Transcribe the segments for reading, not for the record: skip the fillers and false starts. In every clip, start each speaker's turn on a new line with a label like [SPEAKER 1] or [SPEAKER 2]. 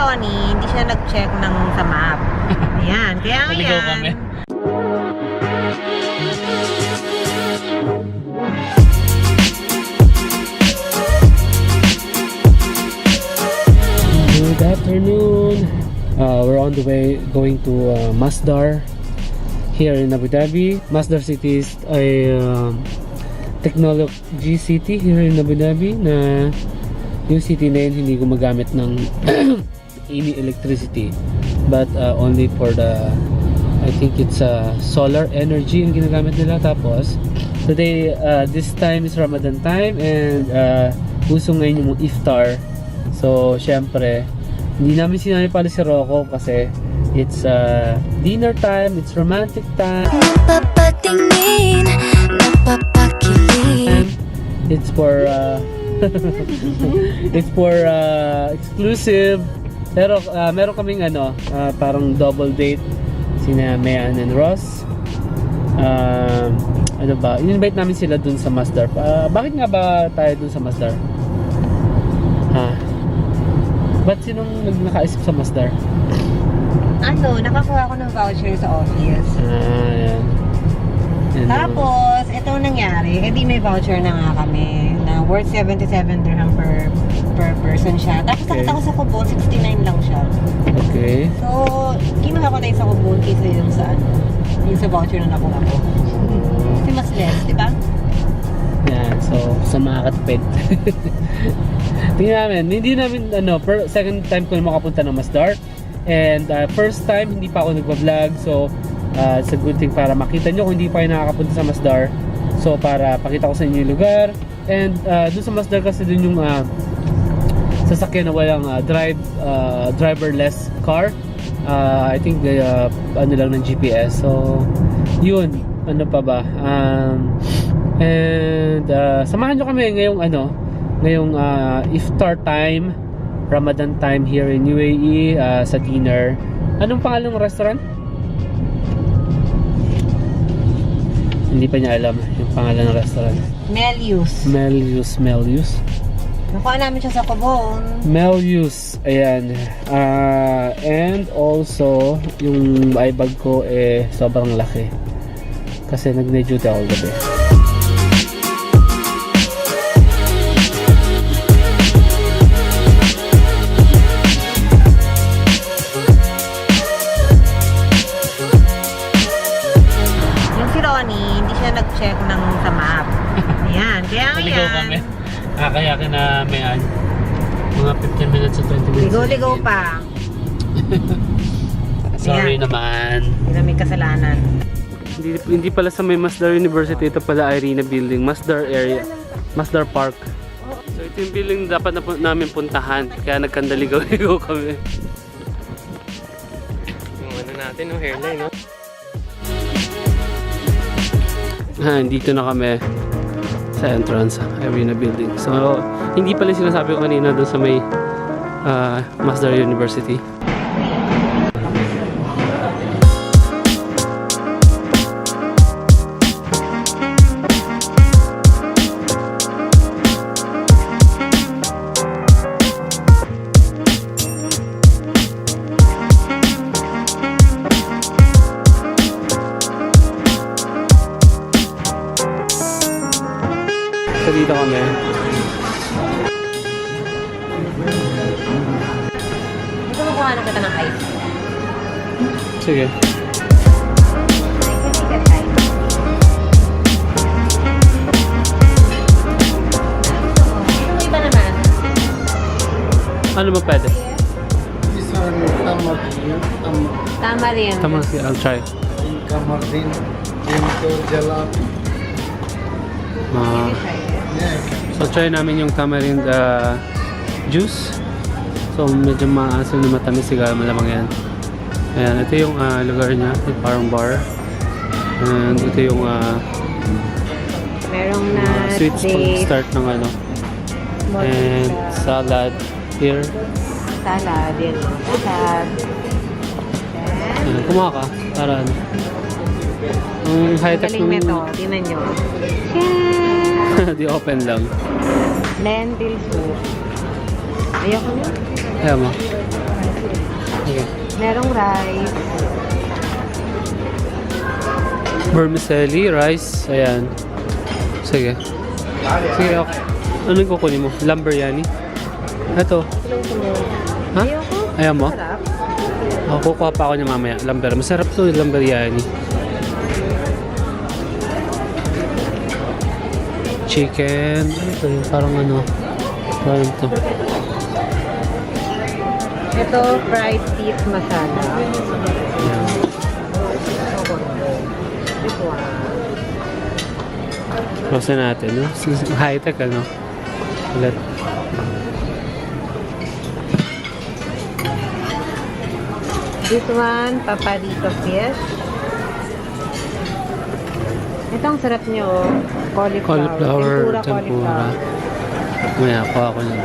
[SPEAKER 1] Ronnie, hindi siya nag-check ng sa map. Ayan, kaya ngayon.
[SPEAKER 2] Good afternoon. We're on the way going to Masdar here in Abu Dhabi. Masdar City is a technology city here in Abu Dhabi na yung city na yun hindi gumagamit ng any electricity but only for the I think it's solar energy yung ginagamit nila. Tapos today this time is Ramadan time and uso ngayon yung Iftar. So syempre hindi namin sinali pala si Rocco kasi it's dinner time, it's romantic time. It's for it's for exclusive. Pero meron kaming parang double date sina Mayan and Ross. Ano ba? In-invite namin sila dun sa Masdar. Bakit nga ba tayo dun sa Masdar? Ba't sinong nakaisip sa Masdar?
[SPEAKER 1] Nakakuha ko ng voucher sa office.
[SPEAKER 2] Yan.
[SPEAKER 1] Tapos, itong nangyari, edi may voucher na nga kami na worth 77 dirham per person siya. Tapos nakita ko sa Kubon, 69 lang siya.
[SPEAKER 2] Okay.
[SPEAKER 1] So, kinuha ko na yung sa Kubon kaysa yung sa voucher na nakuha ko. Kasi mas less, di ba?
[SPEAKER 2] Yan, so sa mga katipid. Tingnan namin, hindi namin second time ko na makapunta ng Masdar. And first time, hindi pa ako nagpa-vlog. So, it's a good thing para makita nyo kung hindi pa kayo nakakapunta sa Masdar. So, para pakita ko sa inyo yung lugar. And doon sa Masdar kasi dun yung sasakyan na walang driverless car. I think ano lang ng GPS. So, yun. Ano pa ba? And samahan nyo kami ngayong Iftar time, Ramadan time here in UAE sa dinner. Anong pangalan ng restaurant? Hindi pa niya alam yung pangalan ng restaurant. Melius.
[SPEAKER 1] Nakuha namin siya sa Kubon.
[SPEAKER 2] Melius. Ayan. And also, yung eye bag ko sobrang laki. Kasi nag-night duty ako gabi.
[SPEAKER 1] Hindi siya nag-check ng sa map. Ayan, kaya ngayon.
[SPEAKER 2] Kaya ka na mayan. Mga 15 minutes to 20 minutes.
[SPEAKER 1] Ligo-ligo pa.
[SPEAKER 2] Sorry naman.
[SPEAKER 1] Hindi na may kasalanan.
[SPEAKER 2] Hindi pala sa may Masdar University. Ito pala Irina Building. Masdar area. Masdar Park. So ito yung building dapat namin puntahan. Kaya nagkandaligaw-ligaw kami. Yung natin, yung hairline, no? Dito na kami sa entrance Irina Building. So hindi pala sinasabi ko kanina doon sa may Masdar University. So dito kami.
[SPEAKER 1] Ito makuha na kita ng ice.
[SPEAKER 2] Sige.
[SPEAKER 1] Ito iba naman.
[SPEAKER 2] Ano ba pwede?
[SPEAKER 3] This one
[SPEAKER 1] Tamarin.
[SPEAKER 2] Tamarin. I'll try.
[SPEAKER 3] Tamarin. Jalapeno.
[SPEAKER 2] So try namin yung tamarind juice. So medyo maasim na matamis, siguro malamang yan. Ayan, ito yung lugar niya, yung parang bar. And ito yung
[SPEAKER 1] merong na
[SPEAKER 2] sweets pag-start ng and salad here.
[SPEAKER 1] Salad, yan. Salad.
[SPEAKER 2] Ayan, kumuha ka para ang high-tech
[SPEAKER 1] galing nito, tingnan nyo.
[SPEAKER 2] Di open lang.
[SPEAKER 1] Lentil soup. Ayoko na.
[SPEAKER 2] Ayaw mo. Okay.
[SPEAKER 1] Merong rice.
[SPEAKER 2] Vermicelli, rice. Ayan. Sige. Sige, okay. Anong kukunin mo? Lamb biryani? Ito. Ha?
[SPEAKER 1] Ayoko.
[SPEAKER 2] Ayaw mo?
[SPEAKER 1] Sarap.
[SPEAKER 2] Kukuha pa ako niya mamaya. Lamb biryani. Masarap to, lamb biryani. Chicken. Ano ito? Yung parang ano? Parang ito.
[SPEAKER 1] Ito, fried beef masala.
[SPEAKER 2] Ayan.
[SPEAKER 1] This one.
[SPEAKER 2] Close na natin, no? High-tech, ano? Ulit.
[SPEAKER 1] This one, paparito fish. Ito ang sarap niyo, oh.
[SPEAKER 2] Cauliflower,
[SPEAKER 1] Tempura
[SPEAKER 2] tempura.
[SPEAKER 1] cauliflower.
[SPEAKER 2] Maya, kuha ko na.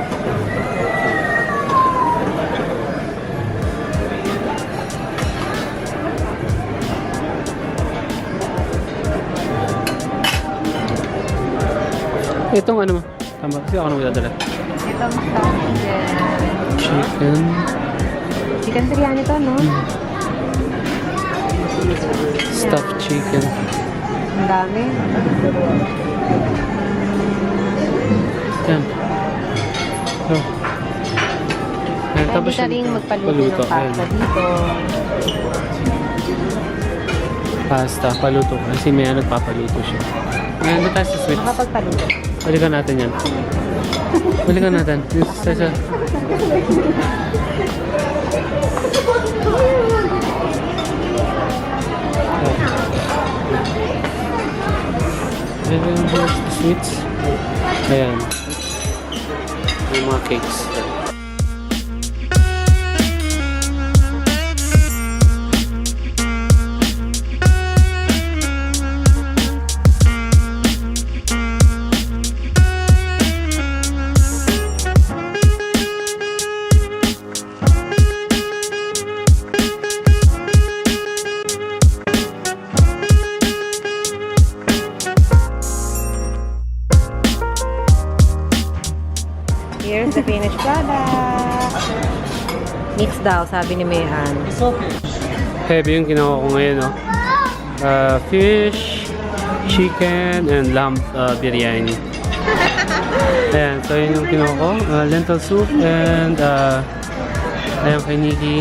[SPEAKER 2] Itong ano mo? Tama, kasi ako na magdadala.
[SPEAKER 1] Itong stuffed chicken.
[SPEAKER 2] Chicken.
[SPEAKER 1] Chicken biryani to, no?
[SPEAKER 2] Stuffed chicken.
[SPEAKER 1] Ang dami.
[SPEAKER 2] Yan. So. Ayan,
[SPEAKER 1] Pwede ka rin magpaluto ng pasta
[SPEAKER 2] Ayan.
[SPEAKER 1] dito.
[SPEAKER 2] Pasta, paluto. Kasi may nagpapaluto siya. Ngayon na tayo sa sweets.
[SPEAKER 1] Makapagpaluto.
[SPEAKER 2] Balikan natin yan. Balikan natin. Isa. And then here's the sweets. Ayan. Yung mga cakes.
[SPEAKER 1] Here's the finished product. Mix daw, sabi ni Mayan.
[SPEAKER 2] Heavy yung ginawa ko ngayon, no? Fish, chicken, and lamb biryani. Ayan, so yun yung ginawa ko. Lentil soup, and ayan kay Nikki.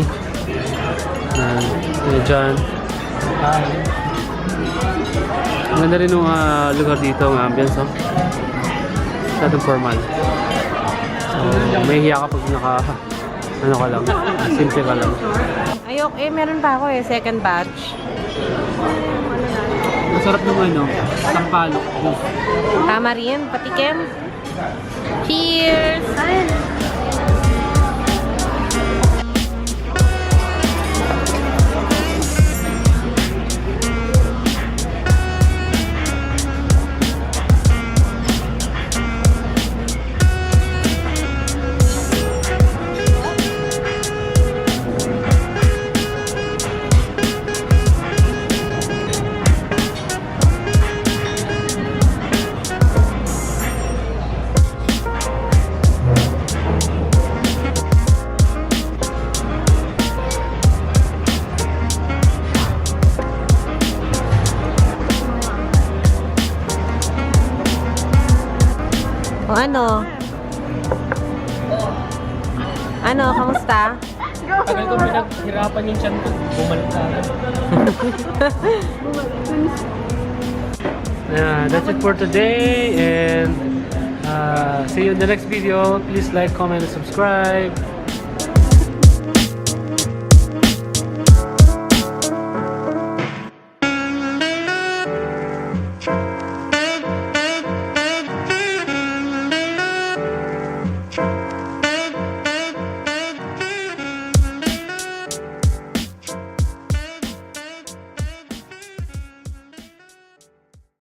[SPEAKER 2] John. Ang ganda rin yung lugar dito, ang ambience, no? Masyadong formal. So, may hiya kapag ano ka lang, simple ka lang.
[SPEAKER 1] Ayok, meron pa ako second batch.
[SPEAKER 2] Masarap naman, no? Sampalok.
[SPEAKER 1] Tama rin, patikim. Cheers! O ano? Ano, kamusta?
[SPEAKER 2] Tagal ko pinaghirapan yung tiyan ko. Bumalik ka agad. That's it for today, and see you in the next video. Please like, comment, and subscribe.